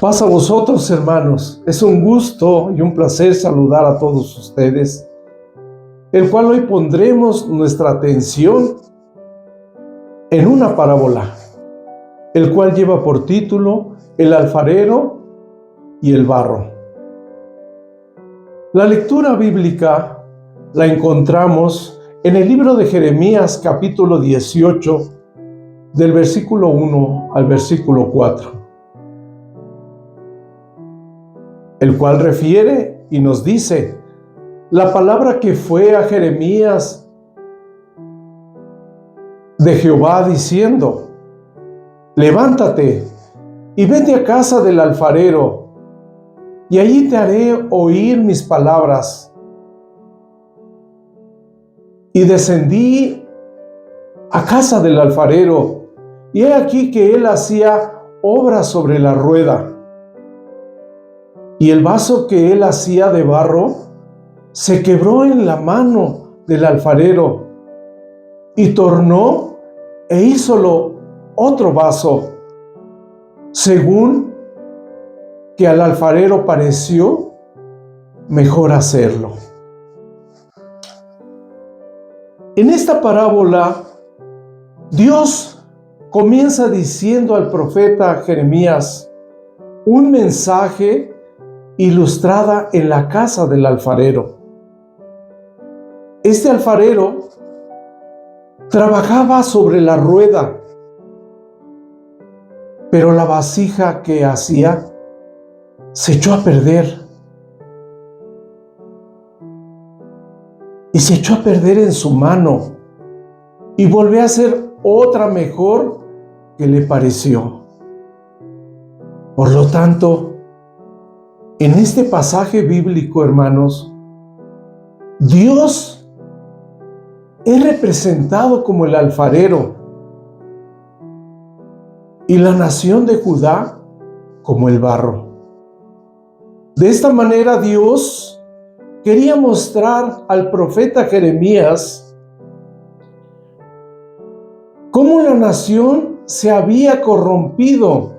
Paz a vosotros, hermanos. Es un gusto y un placer saludar a todos ustedes, el cual hoy pondremos nuestra atención en una parábola, el cual lleva por título El alfarero y el barro. La lectura bíblica la encontramos en el libro de Jeremías, capítulo 18, del versículo 1 al versículo 4. El cual refiere y nos dice la palabra que fue a Jeremías de Jehová diciendo: levántate y vete a casa del alfarero, y allí te haré oír mis palabras. Y descendí a casa del alfarero, y he aquí que él hacía obra sobre la rueda. Y el vaso que él hacía de barro se quebró en la mano del alfarero, y tornó e hízolo otro vaso, según que al alfarero pareció mejor hacerlo. En esta parábola, Dios comienza diciendo al profeta Jeremías un mensaje ilustrada en la casa del alfarero. Este alfarero trabajaba sobre la rueda, pero la vasija que hacía se echó a perder. Y se echó a perder en su mano, y volvió a hacer otra mejor que le pareció. Por lo tanto, en este pasaje bíblico, hermanos, Dios es representado como el alfarero y la nación de Judá como el barro. De esta manera, Dios quería mostrar al profeta Jeremías cómo la nación se había corrompido,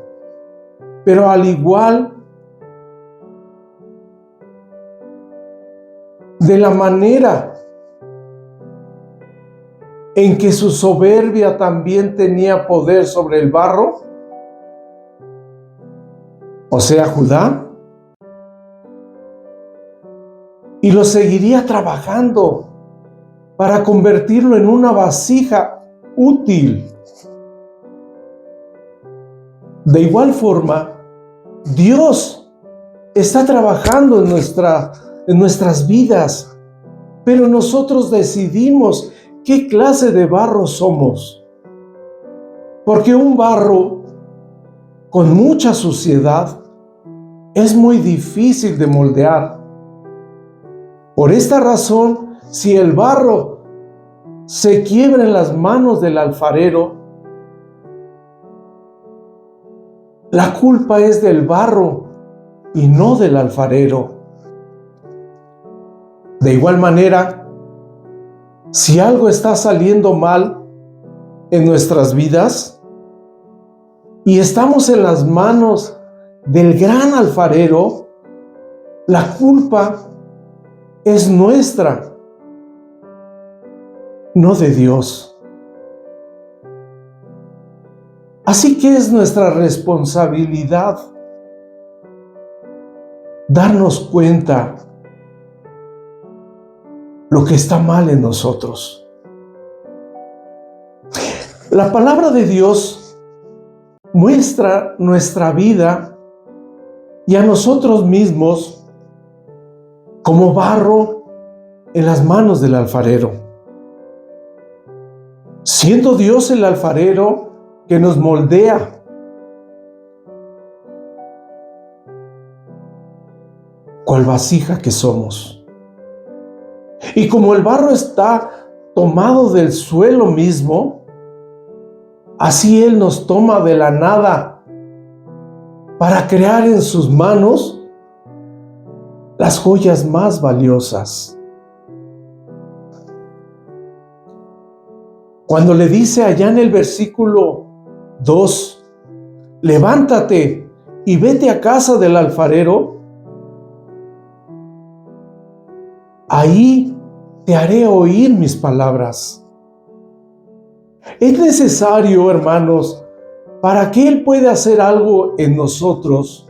pero al igual de la manera en que su soberbia también tenía poder sobre el barro, o sea, Judá, y lo seguiría trabajando para convertirlo en una vasija útil. De igual forma, Dios está trabajando en nuestras vidas, pero nosotros decidimos qué clase de barro somos. Porque un barro con mucha suciedad es muy difícil de moldear. Por esta razón, si el barro se quiebra en las manos del alfarero, la culpa es del barro y no del alfarero. De igual manera, si algo está saliendo mal en nuestras vidas y estamos en las manos del gran alfarero, la culpa es nuestra, no de Dios. Así que es nuestra responsabilidad darnos cuenta lo que está mal en nosotros. La palabra de Dios muestra nuestra vida y a nosotros mismos como barro en las manos del alfarero, siendo Dios el alfarero que nos moldea. Cual vasija que somos. Y como el barro está tomado del suelo mismo, así Él nos toma de la nada para crear en sus manos las joyas más valiosas. Cuando le dice allá en el versículo 2, levántate y vete a casa del alfarero, ahí te haré oír mis palabras. Es necesario, hermanos, para que Él pueda hacer algo en nosotros,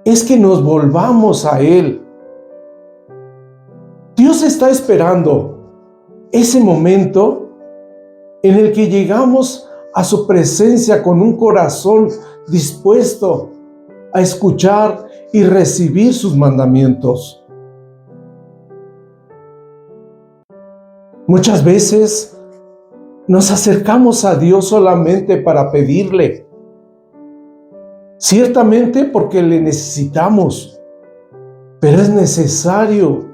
es que nos volvamos a Él. Dios está esperando ese momento en el que llegamos a su presencia con un corazón dispuesto a escuchar y recibir sus mandamientos. Muchas veces nos acercamos a Dios solamente para pedirle, ciertamente porque le necesitamos, pero es necesario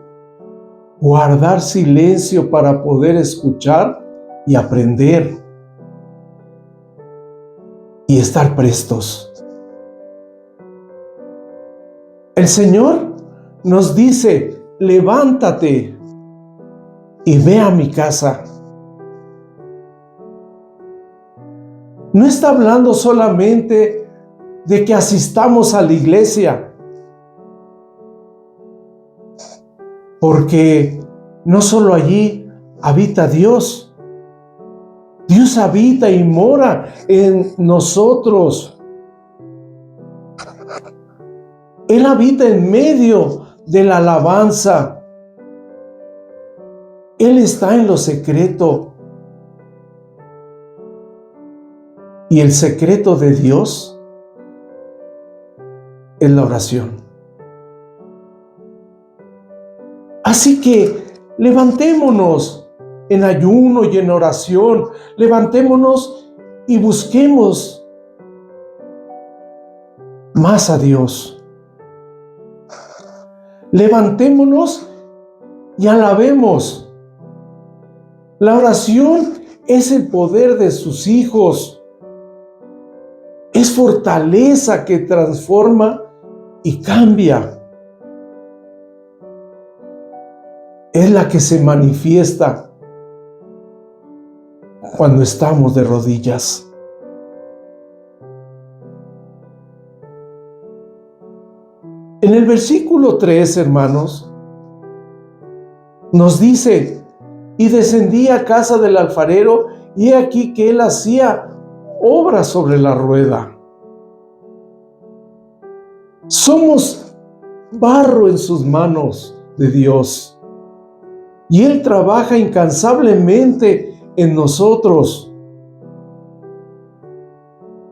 guardar silencio para poder escuchar y aprender y estar prestos. El Señor nos dice: levántate y ve a mi casa. No está hablando solamente de que asistamos a la iglesia, porque no solo allí habita Dios. Dios habita y mora en nosotros. Él habita en medio de la alabanza. Él está en lo secreto. Y el secreto de Dios es la oración. Así que levantémonos en ayuno y en oración. Levantémonos y busquemos más a Dios. Levantémonos y alabemos. La oración es el poder de sus hijos. Es fortaleza que transforma y cambia. Es la que se manifiesta cuando estamos de rodillas. En el versículo 3, hermanos, nos dice: y descendí a casa del alfarero, y he aquí que él hacía obra sobre la rueda. Somos barro en sus manos de Dios, y Él trabaja incansablemente en nosotros.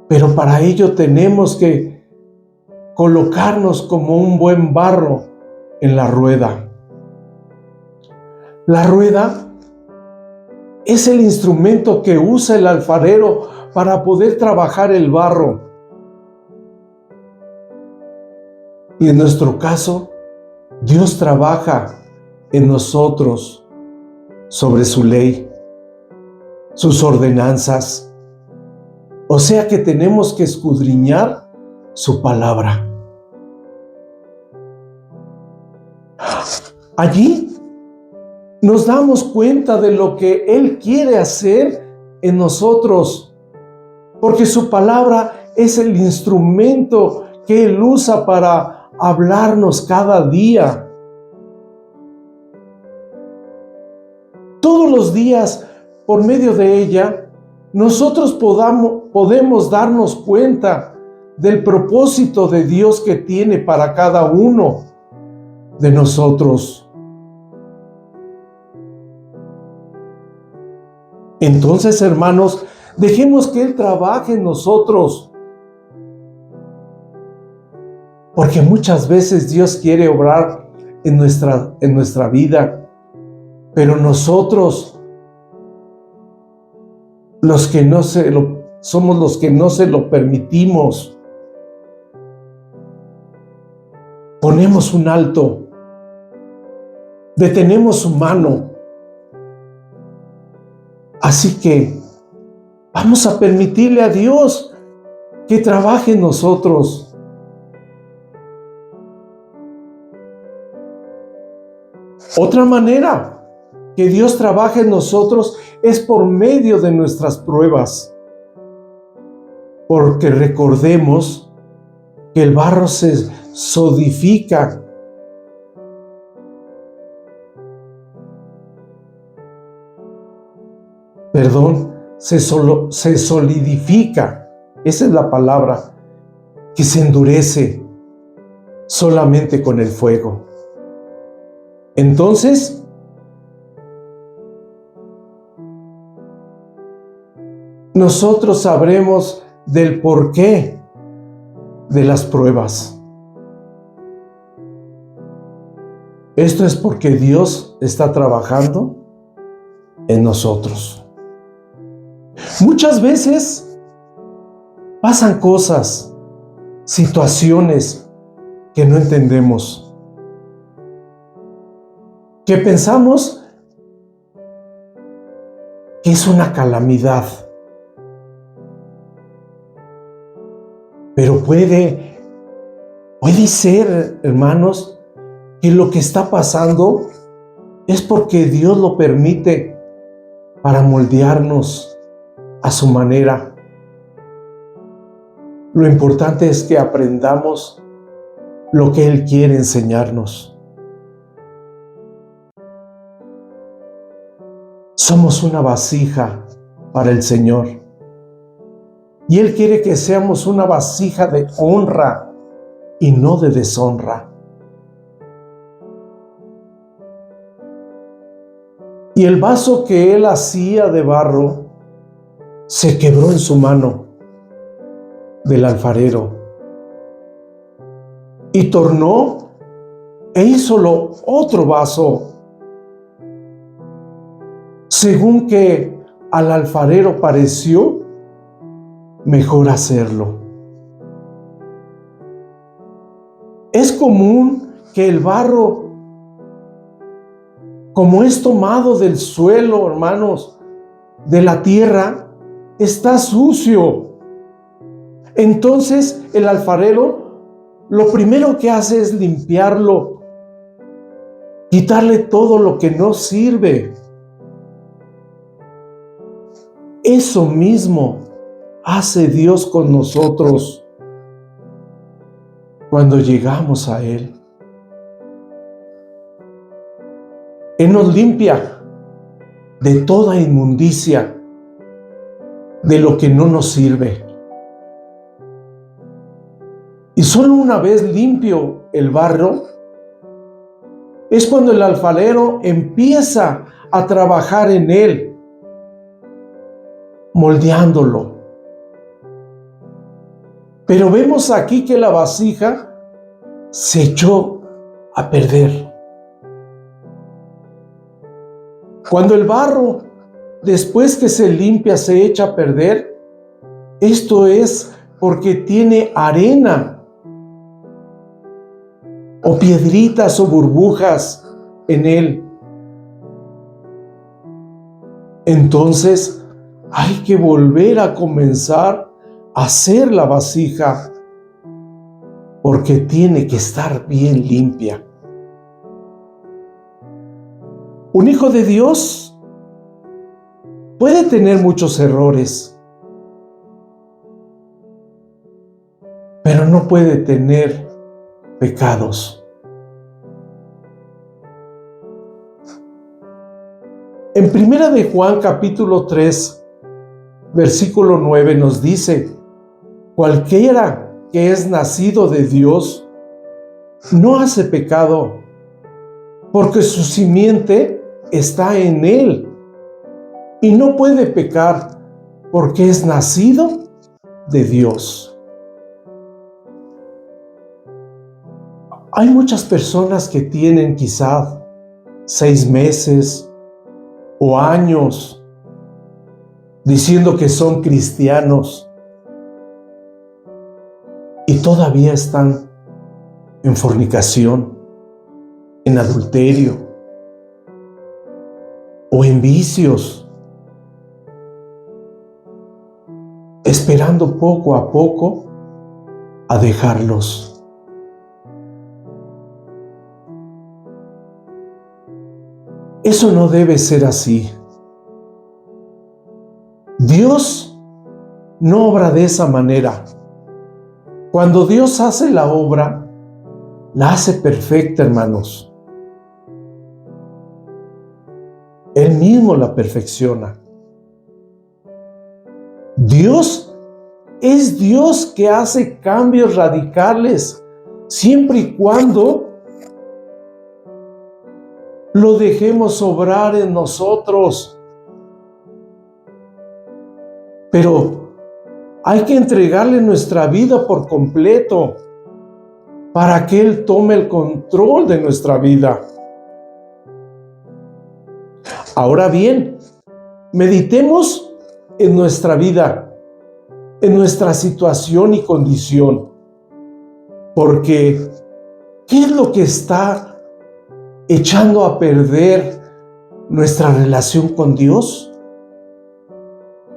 Pero para ello tenemos que colocarnos como un buen barro en la rueda. La rueda es el instrumento que usa el alfarero para poder trabajar el barro. Y en nuestro caso, Dios trabaja en nosotros sobre su ley, sus ordenanzas. O sea que tenemos que escudriñar su palabra. Allí nos damos cuenta de lo que Él quiere hacer en nosotros, porque su palabra es el instrumento que Él usa para hablarnos cada día. Todos los días, por medio de ella, nosotros podemos darnos cuenta del propósito de Dios que tiene para cada uno de nosotros. Entonces, hermanos, dejemos que Él trabaje en nosotros, porque muchas veces Dios quiere obrar en nuestra vida, pero nosotros, somos los que no se lo permitimos. Ponemos un alto, detenemos su mano. Así que vamos a permitirle a Dios que trabaje en nosotros. Otra manera que Dios trabaje en nosotros es por medio de nuestras pruebas. porque recordemos que el barro se solidifica. Se solidifica. Esa es la palabra, que se endurece solamente con el fuego. Entonces, nosotros sabremos del porqué de las pruebas. Esto es porque Dios está trabajando en nosotros. Muchas veces pasan cosas, situaciones que no entendemos, que pensamos que es una calamidad. Pero puede ser, hermanos, que lo que está pasando es porque Dios lo permite para moldearnos a su manera. Lo importante es que aprendamos lo que Él quiere enseñarnos. Somos una vasija para el Señor. Y Él quiere que seamos una vasija de honra y no de deshonra. Y el vaso que Él hacía de barro se quebró en su mano del alfarero y tornó e hízolo otro vaso, según que al alfarero pareció mejor hacerlo. Es común que el barro, como es tomado del suelo, hermanos, de la tierra, está sucio. Entonces el alfarero lo primero que hace es limpiarlo, quitarle todo lo que no sirve. Eso mismo hace Dios con nosotros cuando llegamos a Él. Él nos limpia de toda inmundicia, de lo que no nos sirve. Y solo una vez limpio el barro, es cuando el alfarero empieza a trabajar en él, moldeándolo. Pero vemos aquí que la vasija se echó a perder. Cuando el barro, después que se limpia, se echa a perder, esto es porque tiene arena o piedritas o burbujas en él. Entonces hay que volver a comenzar a hacer la vasija, porque tiene que estar bien limpia. Un hijo de Dios puede tener muchos errores, pero no puede tener pecados. En 1 de Juan capítulo 3, versículo 9 nos dice: cualquiera que es nacido de Dios no hace pecado, porque su simiente está en él y no puede pecar porque es nacido de Dios. Hay muchas personas que tienen quizás 6 meses o años diciendo que son cristianos y todavía están en fornicación, en adulterio o en vicios, esperando poco a poco a dejarlos. Eso no debe ser así. Dios no obra de esa manera. Cuando Dios hace la obra, la hace perfecta, hermanos. Él mismo la perfecciona. Dios es Dios que hace cambios radicales, siempre y cuando lo dejemos obrar en nosotros. Pero hay que entregarle nuestra vida por completo para que Él tome el control de nuestra vida. Ahora bien, meditemos en nuestra vida, en nuestra situación y condición, porque ¿qué es lo que está echando a perder nuestra relación con Dios?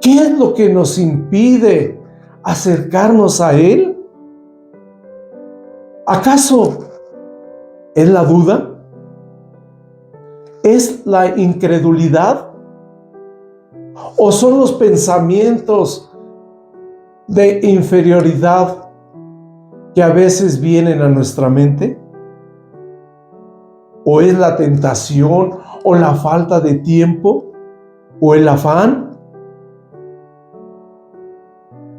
¿Qué es lo que nos impide acercarnos a Él? ¿Acaso es la duda? ¿Es la incredulidad? ¿O son los pensamientos de inferioridad que a veces vienen a nuestra mente? ¿O es la tentación o la falta de tiempo o el afán?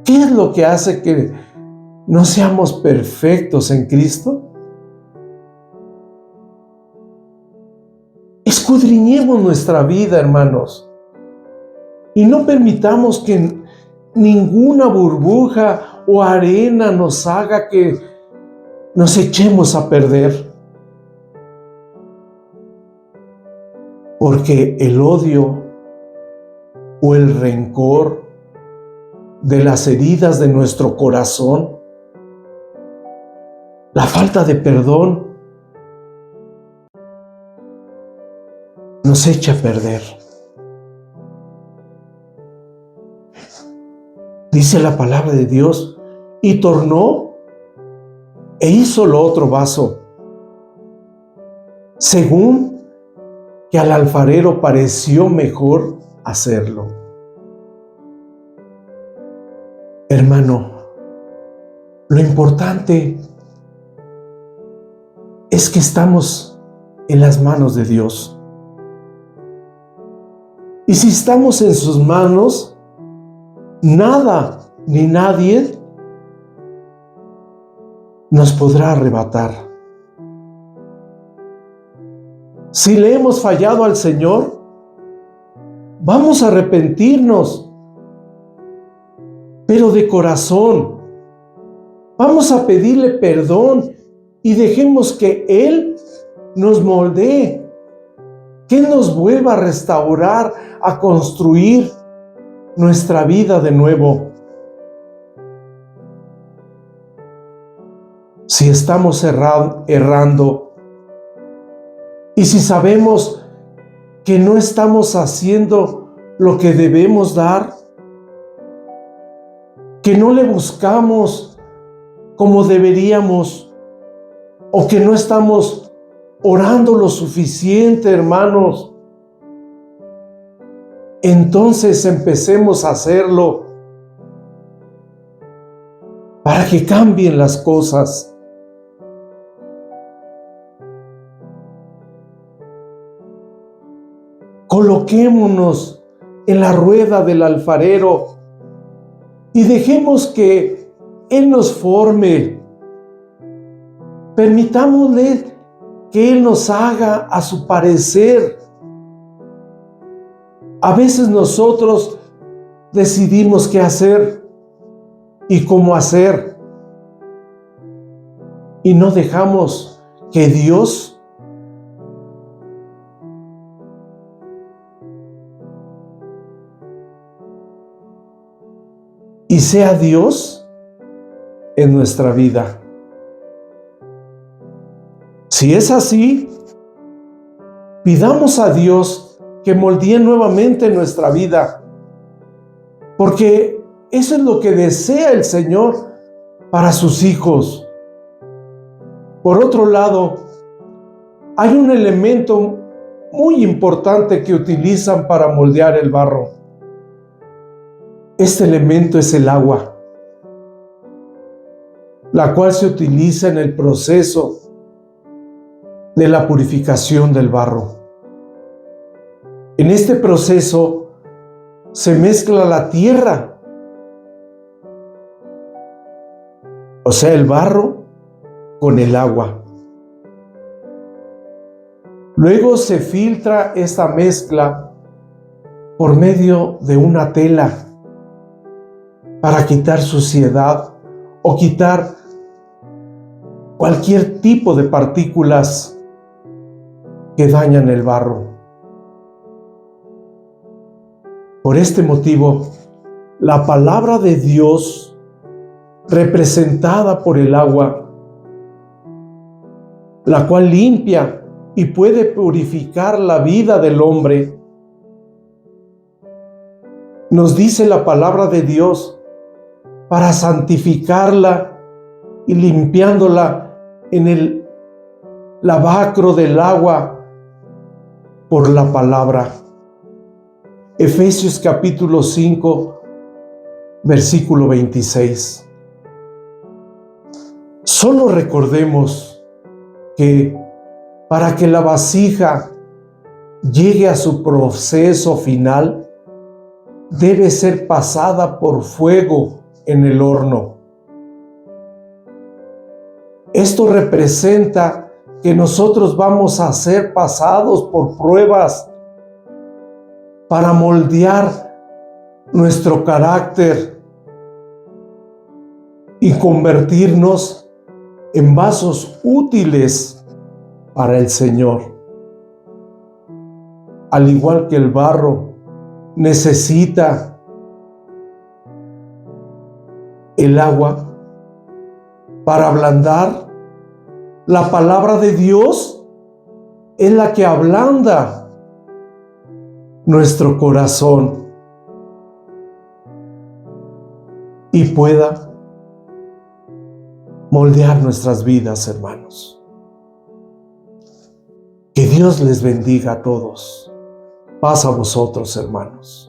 ¿Qué es lo que hace que no seamos perfectos en Cristo? Escudriñemos nuestra vida, hermanos, y no permitamos que ninguna burbuja o arena nos haga que nos echemos a perder. Porque el odio o el rencor de las heridas de nuestro corazón, la falta de perdón, nos echa a perder. Dice la palabra de Dios, y tornó e hizo lo otro vaso, según que al alfarero pareció mejor hacerlo. Hermano, lo importante es que estamos en las manos de Dios. Y si estamos en sus manos, nada ni nadie nos podrá arrebatar. Si le hemos fallado al Señor, vamos a arrepentirnos, pero de corazón. Vamos a pedirle perdón y dejemos que Él nos moldee, que Él nos vuelva a restaurar, a construir nuestra vida de nuevo. Si estamos errando y si sabemos que no estamos haciendo lo que debemos dar, que no le buscamos como deberíamos, o que no estamos orando lo suficiente, hermanos, entonces empecemos a hacerlo para que cambien las cosas. Coloquémonos en la rueda del alfarero y dejemos que Él nos forme. Permitámosle que Él nos haga a su parecer. A veces nosotros decidimos qué hacer y cómo hacer, y no dejamos que Dios y sea Dios en nuestra vida. Si es así, pidamos a Dios que moldee nuevamente nuestra vida, porque eso es lo que desea el Señor para sus hijos. Por otro lado, hay un elemento muy importante que utilizan para moldear el barro. Este elemento es el agua, la cual se utiliza en el proceso de la purificación del barro. En este proceso se mezcla la tierra, o sea, el barro con el agua. Luego se filtra esta mezcla por medio de una tela para quitar suciedad o quitar cualquier tipo de partículas que dañan el barro. Por este motivo, la palabra de Dios, representada por el agua, la cual limpia y puede purificar la vida del hombre, nos dice la palabra de Dios para santificarla y limpiándola en el lavacro del agua por la palabra. Efesios capítulo 5, versículo 26. Solo recordemos que para que la vasija llegue a su proceso final, debe ser pasada por fuego en el horno. Esto representa que nosotros vamos a ser pasados por pruebas para moldear nuestro carácter y convertirnos en vasos útiles para el Señor. Al igual que el barro necesita el agua para ablandar, la palabra de Dios es la que ablanda nuestro corazón y pueda moldear nuestras vidas, hermanos. Que Dios les bendiga a todos. Paz a vosotros, hermanos.